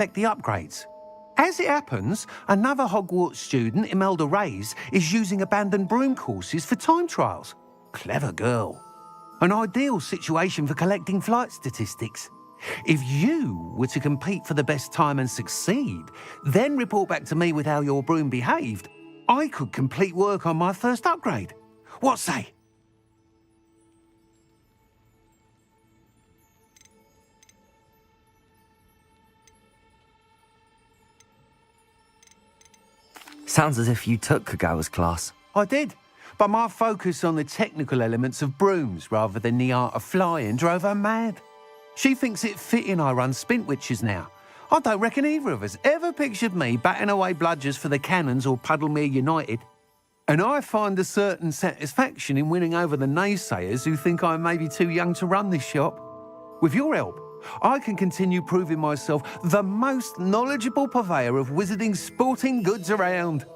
collect the upgrades. As it happens, another Hogwarts student, Imelda Reyes, is using abandoned broom courses for time trials. Clever girl. An ideal situation for collecting flight statistics. If you were to compete for the best time and succeed, then report back to me with how your broom behaved, I could complete work on my first upgrade. What say? Sounds as if you took Kagawa's class. I did, but my focus on the technical elements of brooms rather than the art of flying drove her mad. She thinks it fitting I run Spintwitches now. I don't reckon either of us ever pictured me batting away bludgers for the Cannons or Puddlemere United. And I find a certain satisfaction in winning over the naysayers who think I may be too young to run this shop. With your help, I can continue proving myself the most knowledgeable purveyor of wizarding sporting goods around.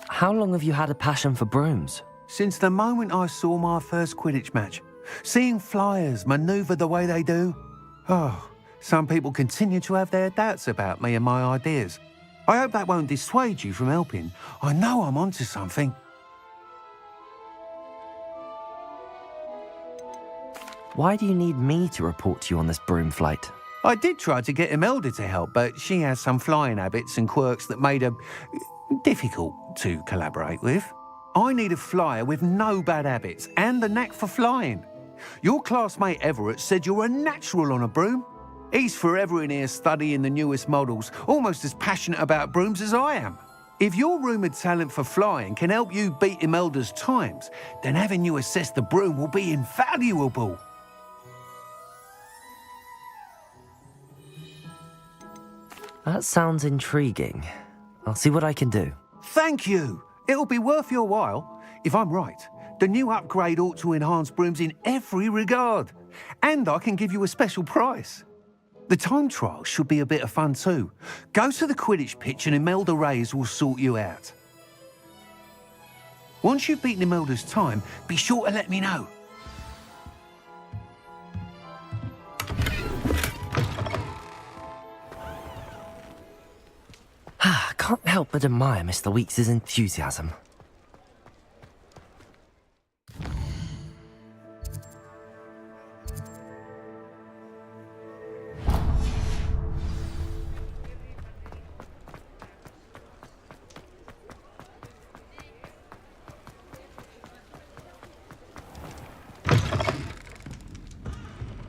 How long have you had a passion for brooms? Since the moment I saw my first Quidditch match, seeing flyers manoeuvre the way they do. Oh, some people continue to have their doubts about me and my ideas. I hope that won't dissuade you from helping. I know I'm onto something. Why do you need me to report to you on this broom flight? I did try to get Imelda to help, but she has some flying habits and quirks that made her difficult to collaborate with. I need a flyer with no bad habits and the knack for flying. Your classmate Everett said you're a natural on a broom. He's forever in here studying the newest models, almost as passionate about brooms as I am. If your rumoured talent for flying can help you beat Imelda's times, then having you assess the broom will be invaluable. That sounds intriguing. I'll see what I can do. Thank you. It'll be worth your while. If I'm right, the new upgrade ought to enhance brooms in every regard. And I can give you a special price. The time trial should be a bit of fun too. Go to the Quidditch pitch and Imelda Reyes will sort you out. Once you've beaten Imelda's time, be sure to let me know. I can't help but admire Mr. Weeks' enthusiasm.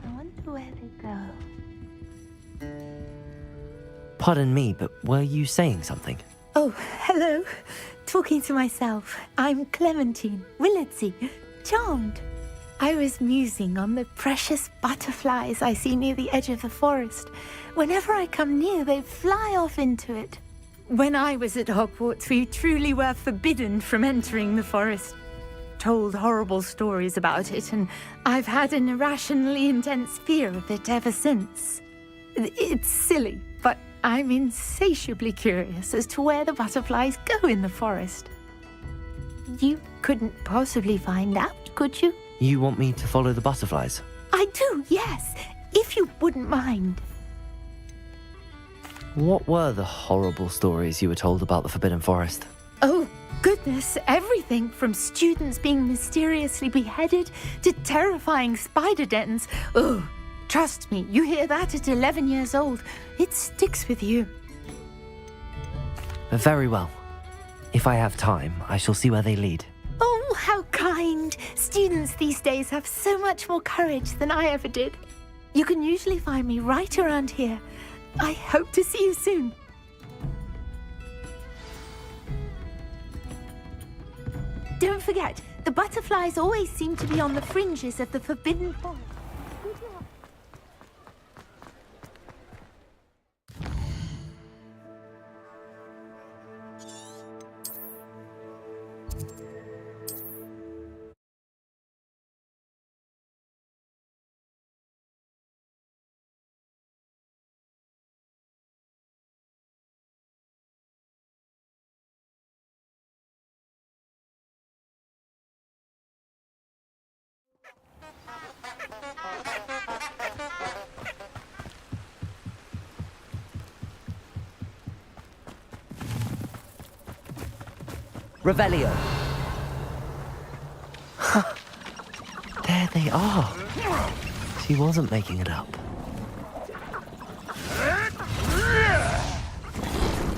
I wonder where they go. Pardon me, but were you saying something? Oh, hello. Talking to myself. I'm Clementine Willardsey. Charmed. I was musing on the precious butterflies I see near the edge of the forest. Whenever I come near, they fly off into it. When I was at Hogwarts, we truly were forbidden from entering the forest. Told horrible stories about it, and I've had an irrationally intense fear of it ever since. It's silly, but I'm insatiably curious as to where the butterflies go in the forest. You couldn't possibly find out, could you? You want me to follow the butterflies? I do, yes, if you wouldn't mind. What were the horrible stories you were told about the Forbidden Forest? Oh, goodness, everything from students being mysteriously beheaded to terrifying spider dens. Oh, trust me, you hear that at 11 years old, it sticks with you. Very well. If I have time, I shall see where they lead. Oh, how kind. Students these days have so much more courage than I ever did. You can usually find me right around here. I hope to see you soon. Don't forget, the butterflies always seem to be on the fringes of the Forbidden Forest. Good luck. Revelio. There they are. She wasn't making it up.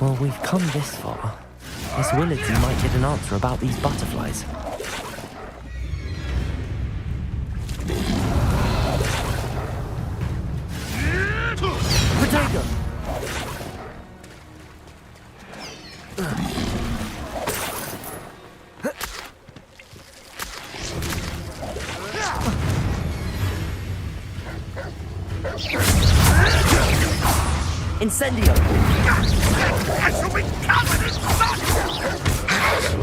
Well, we've come this far. Miss Willardsy might get an answer about these butterflies. Protego! Incendio! I shall be covered in blood!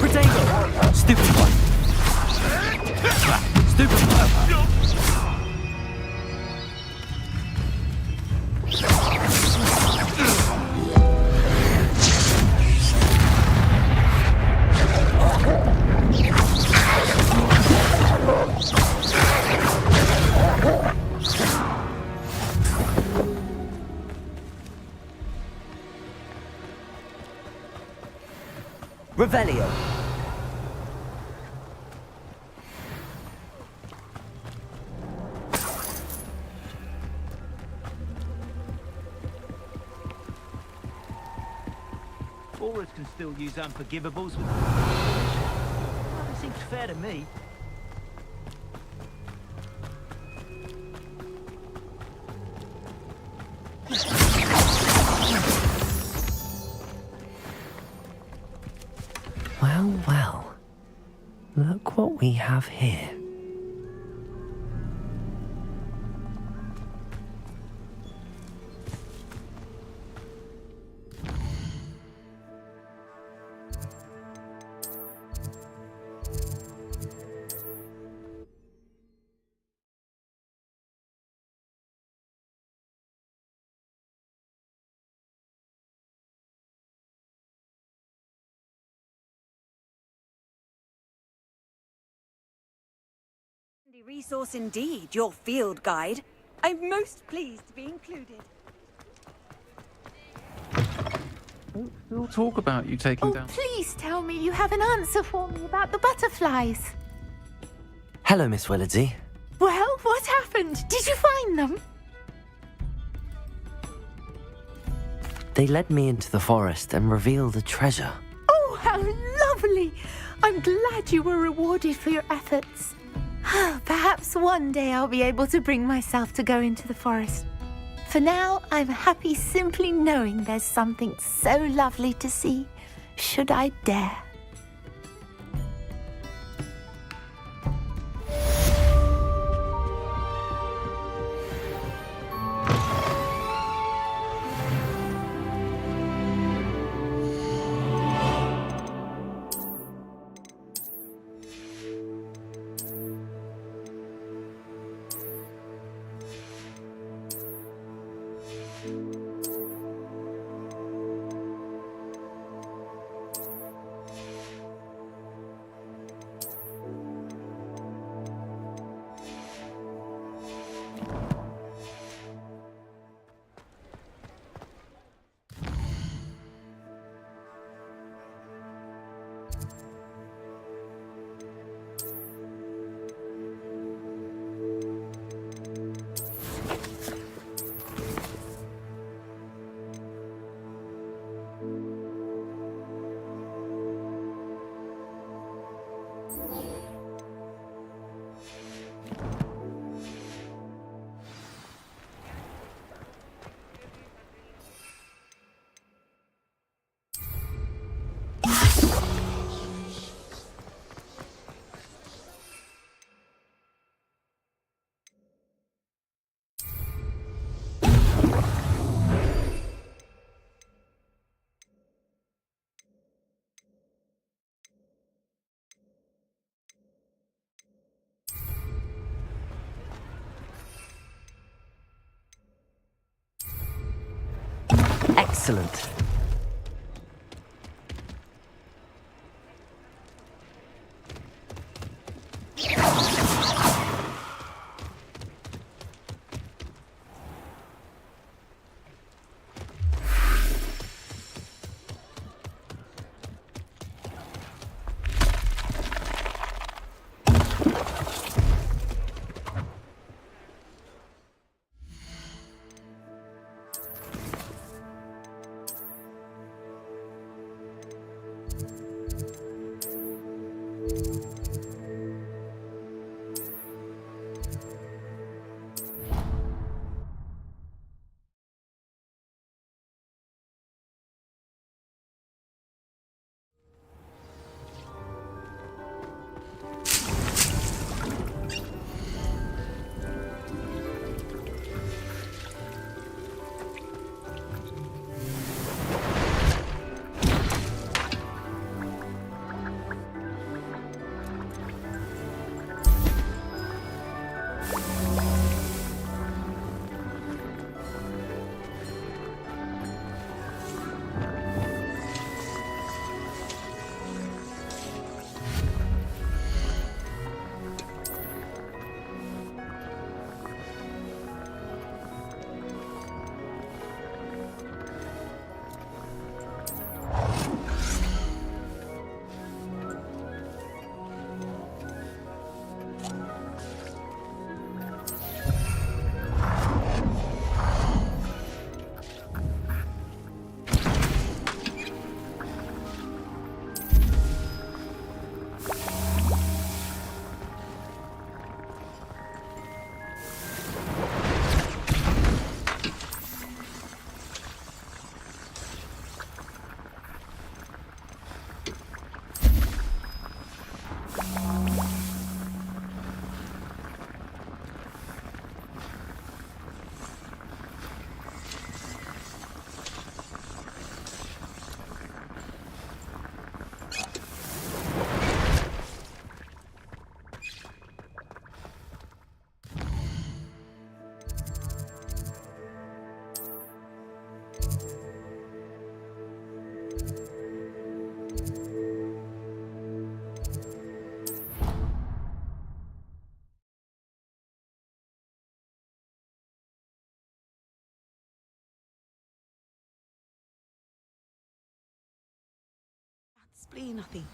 Protego! Stupid one! Stupid one! Revelio. Aurors can still use unforgivables with... Well, it seems fair to me. Well, well. Look what we have here. Resource indeed, your field guide. I'm most pleased to be included. We'll talk about you taking Oh, down... please tell me you have an answer for me about the butterflies. Hello, Miss Willardsy. Well, what happened? Did you find them? They led me into the forest and revealed a treasure. Oh, how lovely! I'm glad you were rewarded for your efforts. Perhaps one day I'll be able to bring myself to go into the forest. For now, I'm happy simply knowing there's something so lovely to see, should I dare. Excellent. spleen, I think.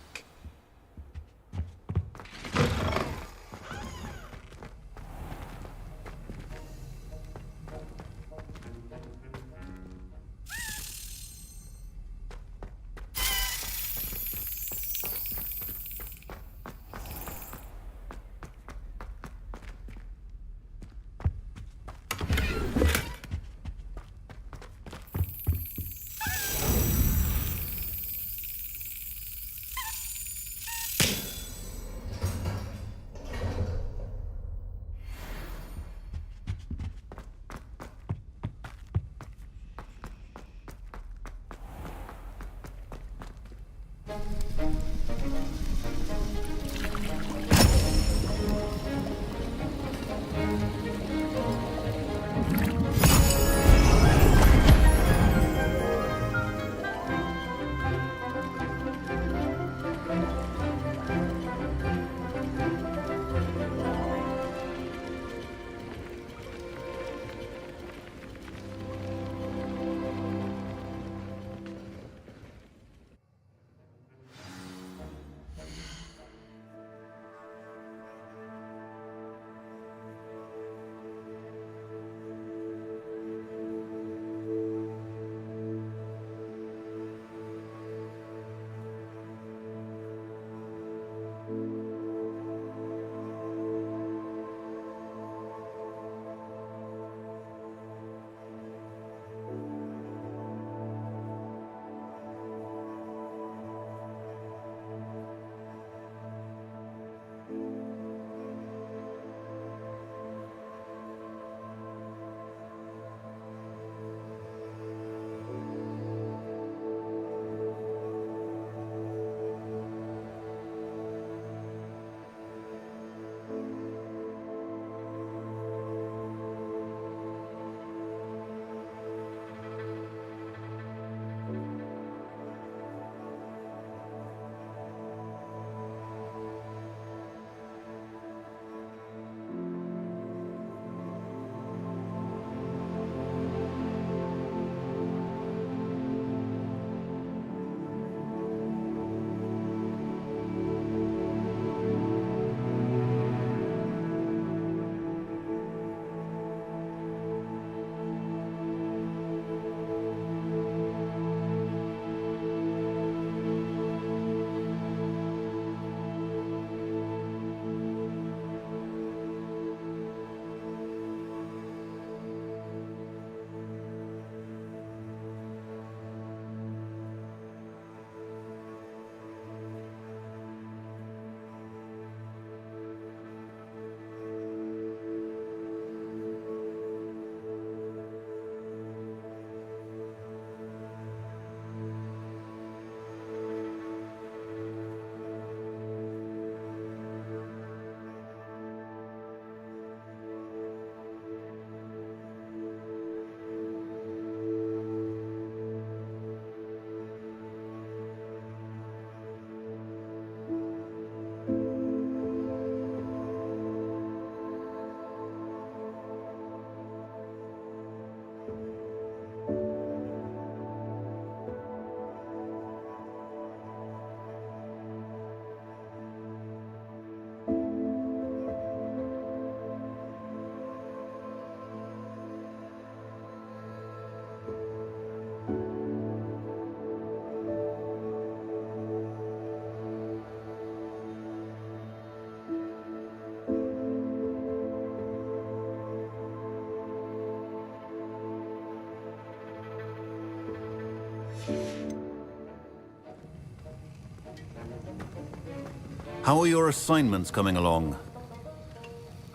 How are your assignments coming along?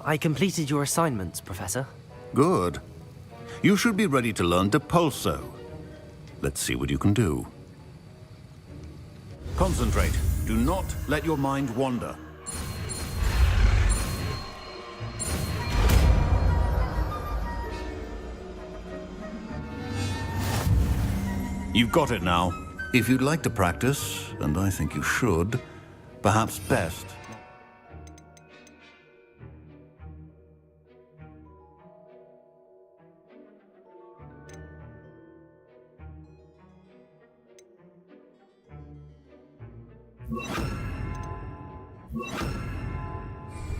I completed your assignments, Professor. Good. You should be ready to learn Depulso. Let's see what you can do. Concentrate. Do not let your mind wander. You've got it now. If you'd like to practice, and I think you should, perhaps best.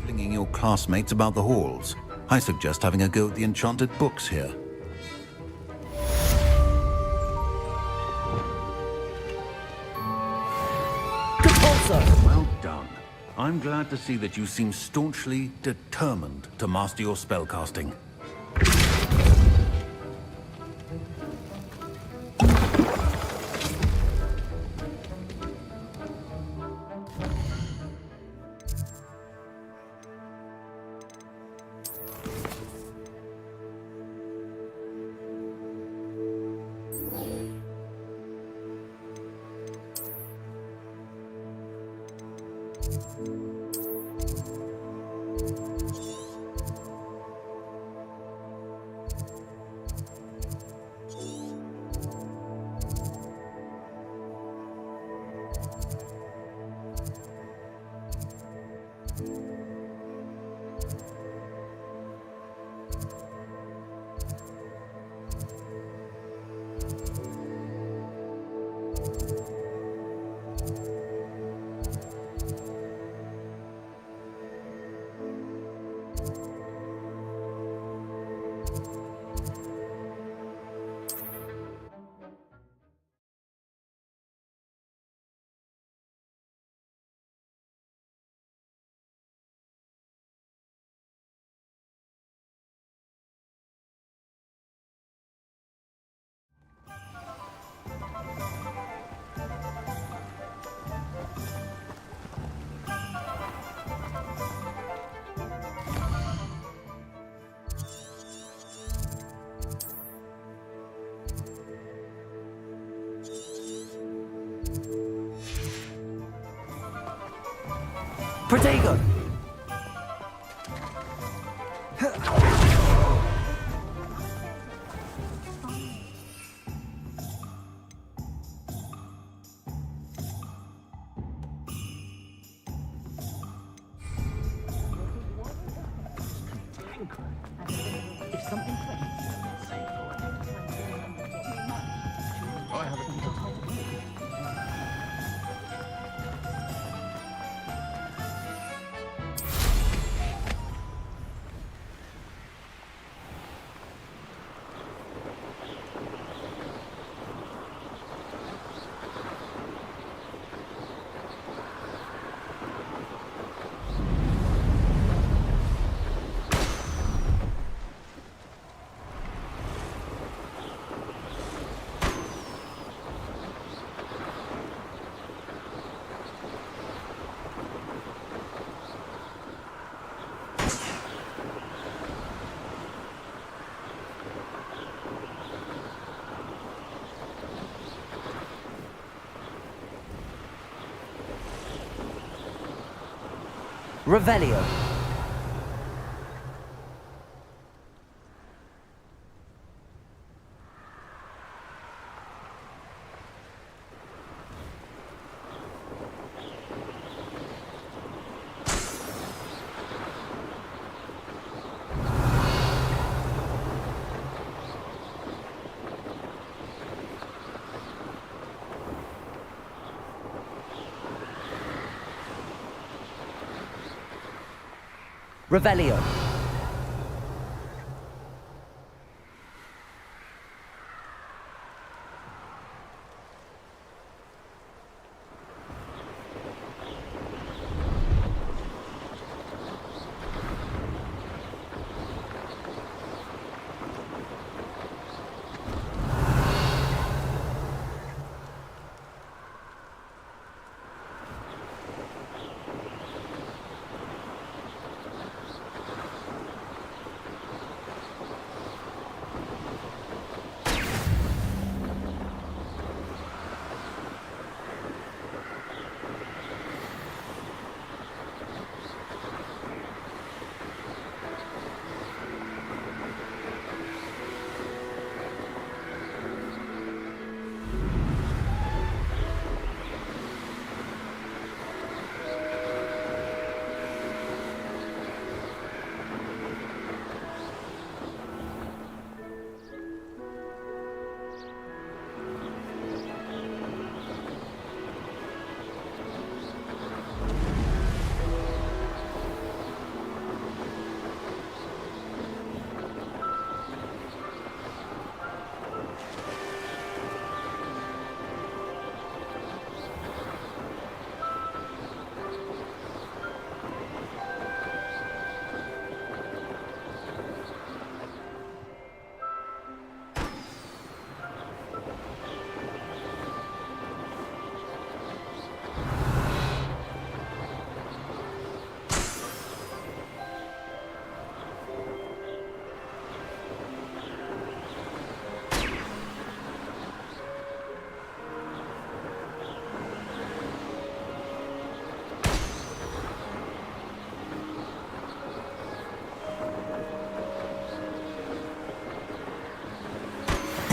Flinging your classmates about the halls. I suggest having a go at the enchanted books here. Well done. I'm glad to see that you seem staunchly determined to master your spellcasting. Protego! If something clicks, say for it. I have a Revelio. Revelio.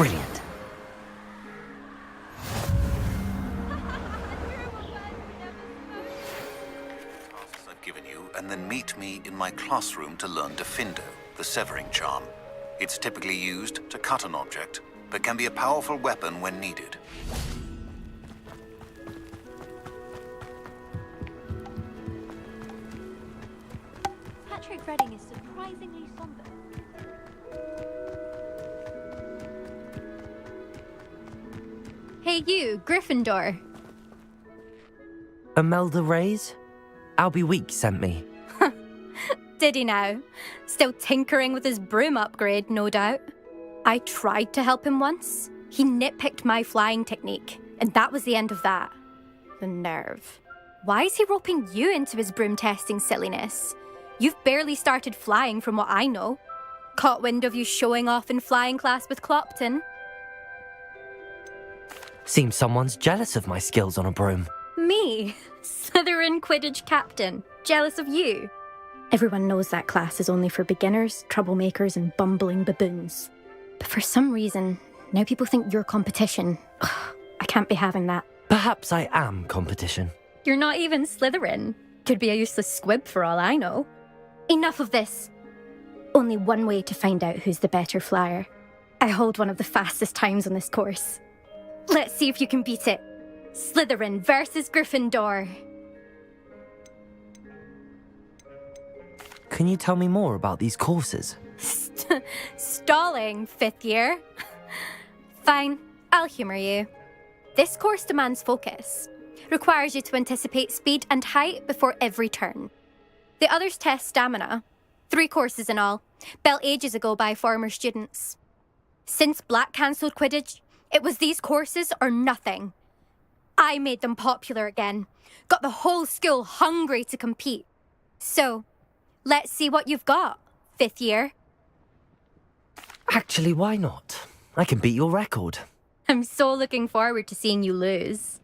Brilliant. Tasks I've given you, and then meet me in my classroom to learn Defindo, the severing charm. It's typically used to cut an object, but can be a powerful weapon when needed. Patrick Redding is surprisingly somber. Hey you, Gryffindor. Imelda Reyes? Albie Week sent me. Did he now? Still tinkering with his broom upgrade, no doubt. I tried to help him once. He nitpicked my flying technique, and that was the end of that. The nerve. Why is he roping you into his broom testing silliness? You've barely started flying from what I know. Caught wind of you showing off in flying class with Clopton. Seems someone's jealous of my skills on a broom. Me? Slytherin Quidditch captain. Jealous of you? Everyone knows that class is only for beginners, troublemakers, and bumbling baboons. But for some reason, now people think you're competition. Ugh, I can't be having that. Perhaps I am competition. You're not even Slytherin. Could be a useless squib for all I know. Enough of this. Only one way to find out who's the better flyer. I hold one of the fastest times on this course. Let's see if you can beat it. Slytherin versus Gryffindor. Can you tell me more about these courses? Stalling, 5th year. Fine, I'll humour you. This course demands focus. Requires you to anticipate speed and height before every turn. The others test stamina. 3 courses in all, built ages ago by former students. Since Black cancelled Quidditch, it was these courses or nothing. I made them popular again. Got the whole school hungry to compete. So, let's see what you've got, 5th year. Actually, why not? I can beat your record. I'm so looking forward to seeing you lose.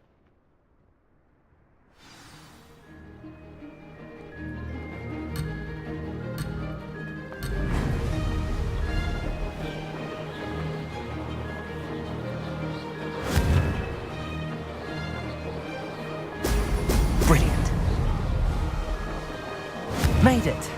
Brilliant. Made it.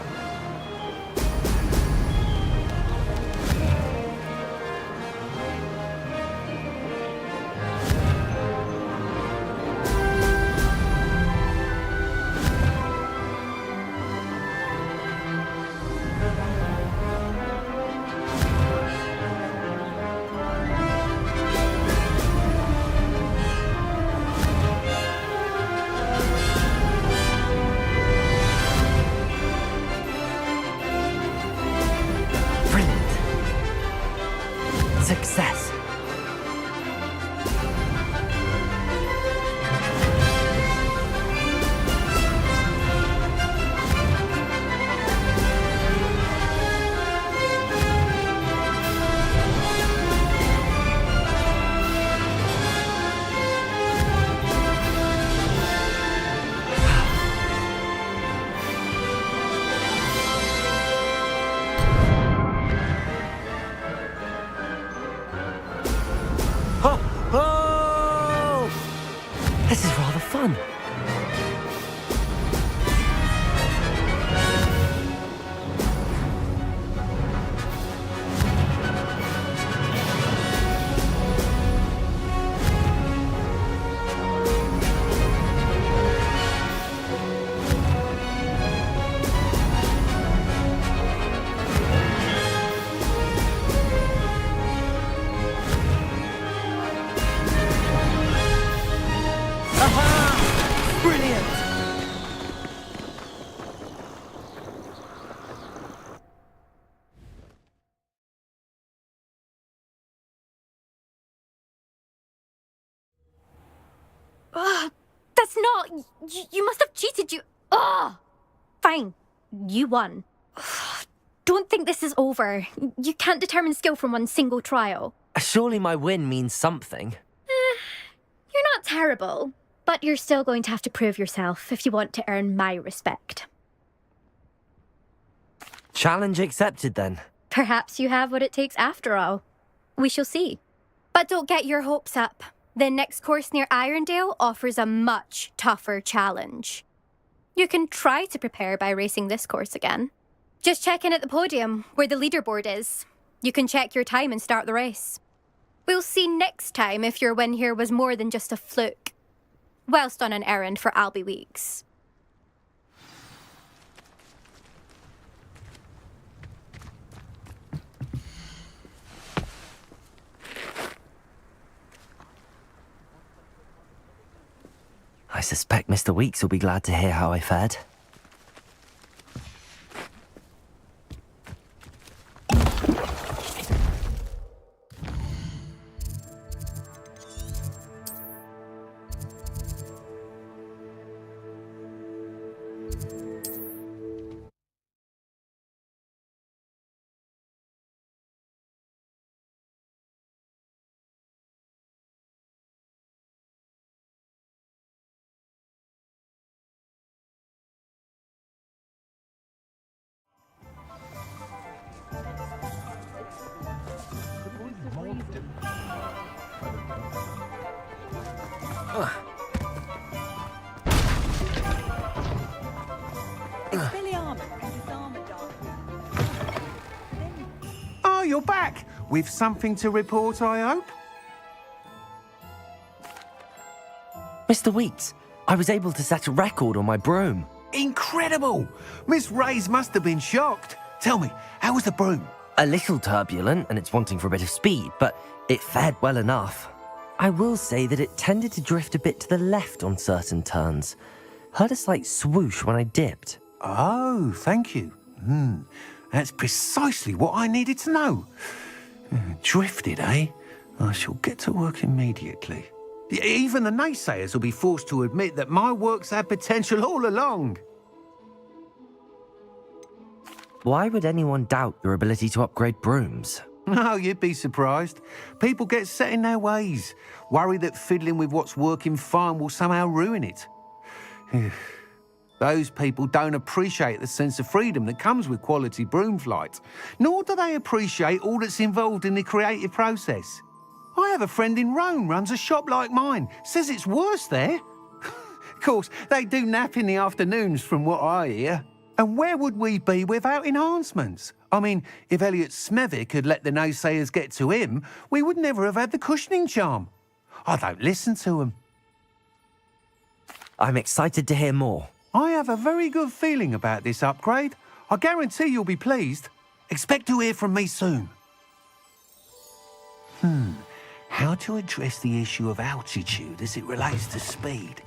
Success. This is rather fun. That's not... You must have cheated, you... Ugh! Fine. You won. Don't think this is over. You can't determine skill from one single trial. Surely my win means something. You're not terrible, but you're still going to have to prove yourself if you want to earn my respect. Challenge accepted then. Perhaps you have what it takes after all. We shall see. But don't get your hopes up. The next course near Irondale offers a much tougher challenge. You can try to prepare by racing this course again. Just check in at the podium, where the leaderboard is. You can check your time and start the race. We'll see next time if your win here was more than just a fluke. Whilst on an errand for Albie Weeks. I suspect Mr. Weeks will be glad to hear how I fared. Oh, you're back! With something to report, I hope? Mr. Weeks, I was able to set a record on my broom. Incredible! Miss Ray's must have been shocked. Tell me, how was the broom? A little turbulent and it's wanting for a bit of speed, but it fared well enough. I will say that it tended to drift a bit to the left on certain turns. Heard a slight swoosh when I dipped. Oh, thank you. That's precisely what I needed to know. Drifted, eh? I shall get to work immediately. Even the naysayers will be forced to admit that my work's had potential all along. Why would anyone doubt your ability to upgrade brooms? Oh, you'd be surprised. People get set in their ways, worry that fiddling with what's working fine will somehow ruin it. Those people don't appreciate the sense of freedom that comes with quality broom flight, nor do they appreciate all that's involved in the creative process. I have a friend in Rome runs a shop like mine, says it's worse there. Of course, they do nap in the afternoons from what I hear. And where would we be without enhancements? I mean, if Elliot Smethwick had let the naysayers get to him, we would never have had the cushioning charm. I don't listen to them. I'm excited to hear more. I have a very good feeling about this upgrade. I guarantee you'll be pleased. Expect to hear from me soon. How to address the issue of altitude as it relates to speed?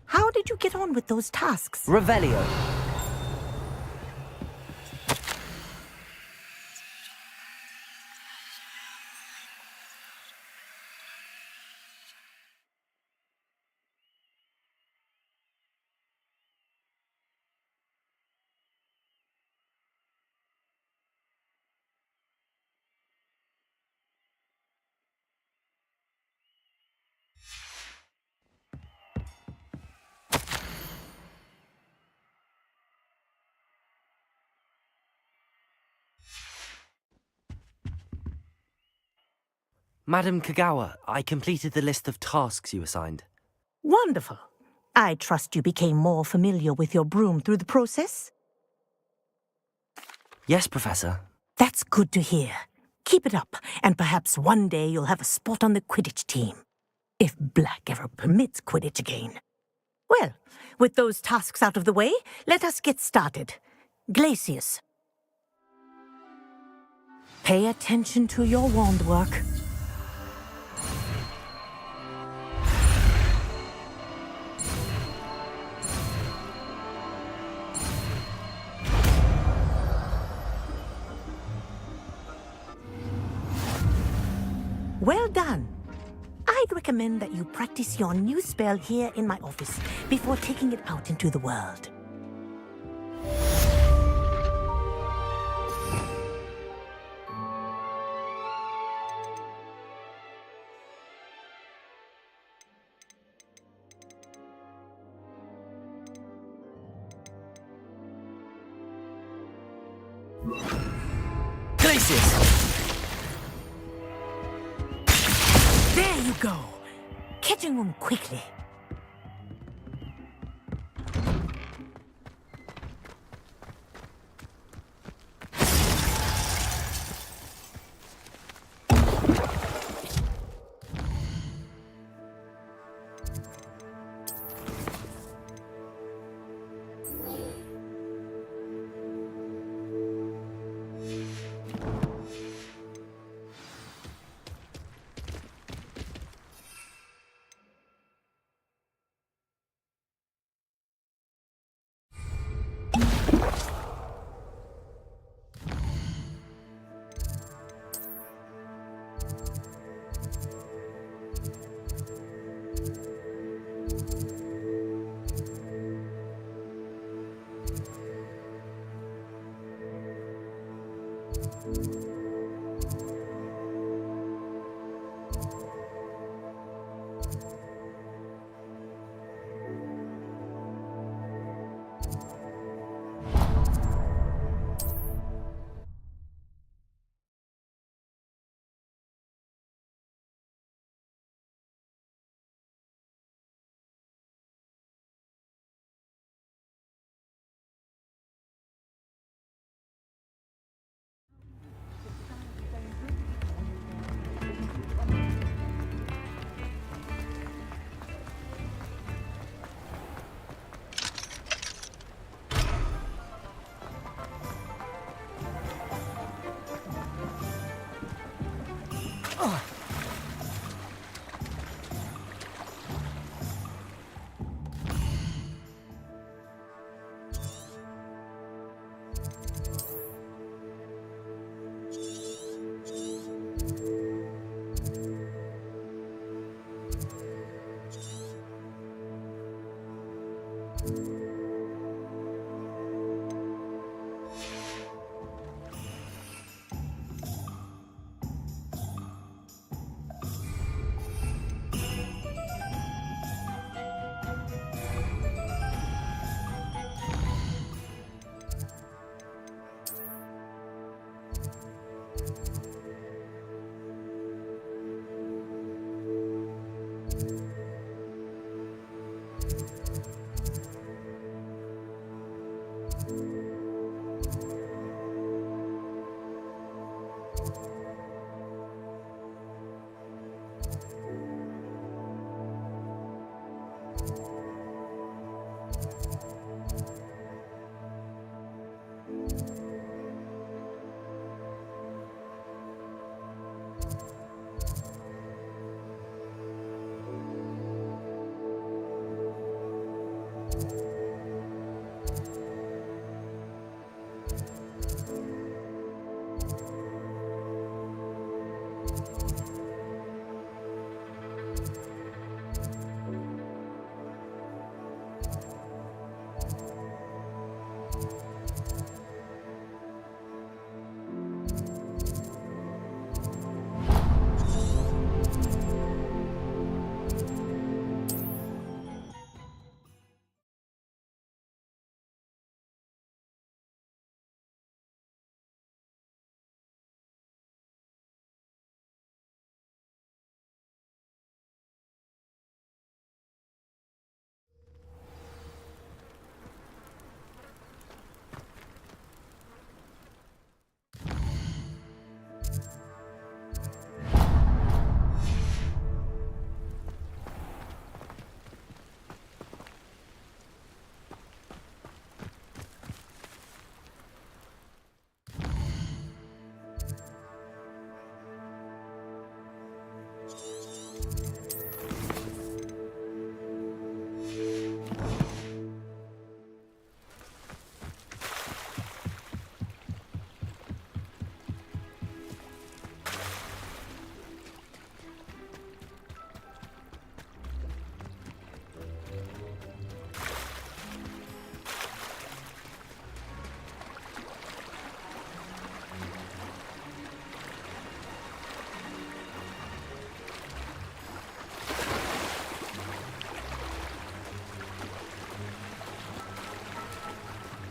How did you get on with those tasks? Revelio. Madam Kagawa, I completed the list of tasks you assigned. Wonderful. I trust you became more familiar with your broom through the process? Yes, Professor. That's good to hear. Keep it up, and perhaps one day you'll have a spot on the Quidditch team. If Black ever permits Quidditch again. Well, with those tasks out of the way, let us get started. Glacius. Pay attention to your wand work. Well done. I'd recommend that you practice your new spell here in my office before taking it out into the world. Glacius! There you go. Catching them quickly.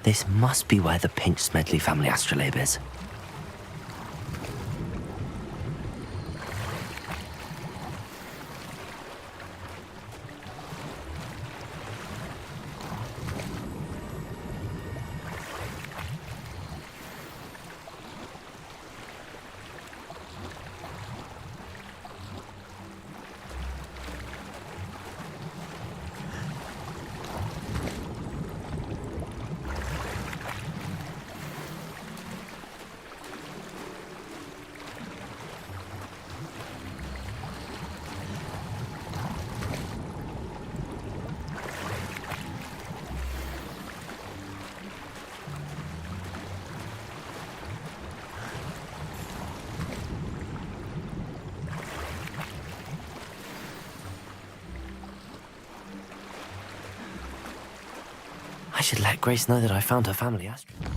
This must be where the Pinch Smedley family astrolabe is. I should let Grace know that I found her family astrolabe.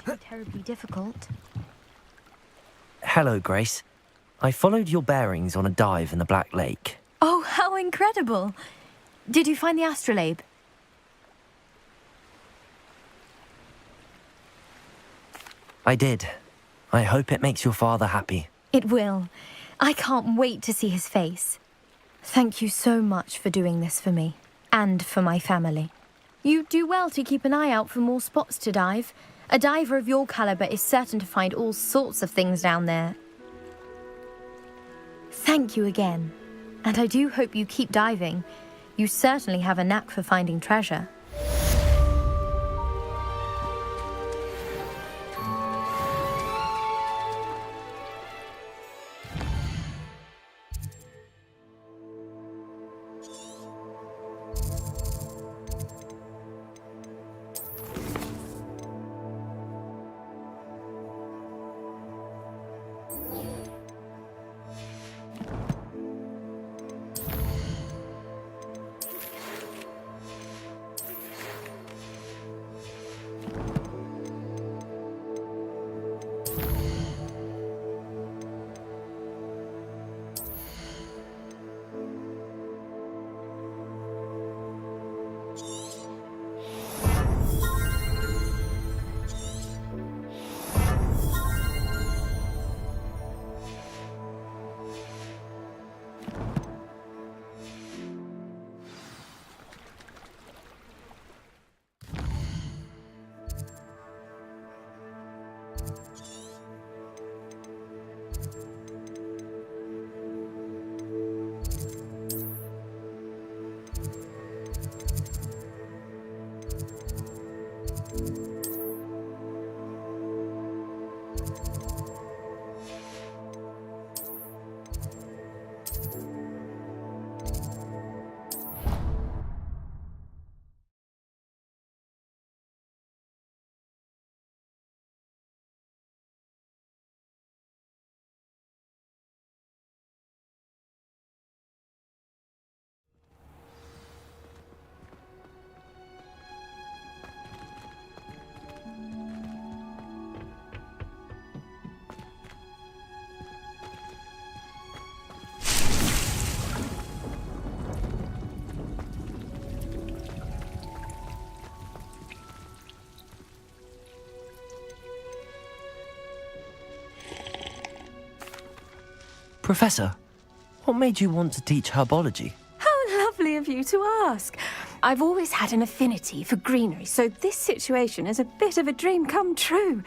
Too terribly difficult. Hello, Grace. I followed your bearings on a dive in the Black Lake. Oh, how incredible! Did you find the astrolabe? I did. I hope it makes your father happy. It will. I can't wait to see his face. Thank you so much for doing this for me, and for my family. You do well to keep an eye out for more spots to dive. A diver of your caliber is certain to find all sorts of things down there. Thank you again. And I do hope you keep diving. You certainly have a knack for finding treasure. Professor, what made you want to teach herbology? How lovely of you to ask. I've always had an affinity for greenery, so this situation is a bit of a dream come true.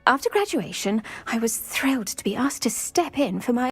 After graduation, I was thrilled to be asked to step in for my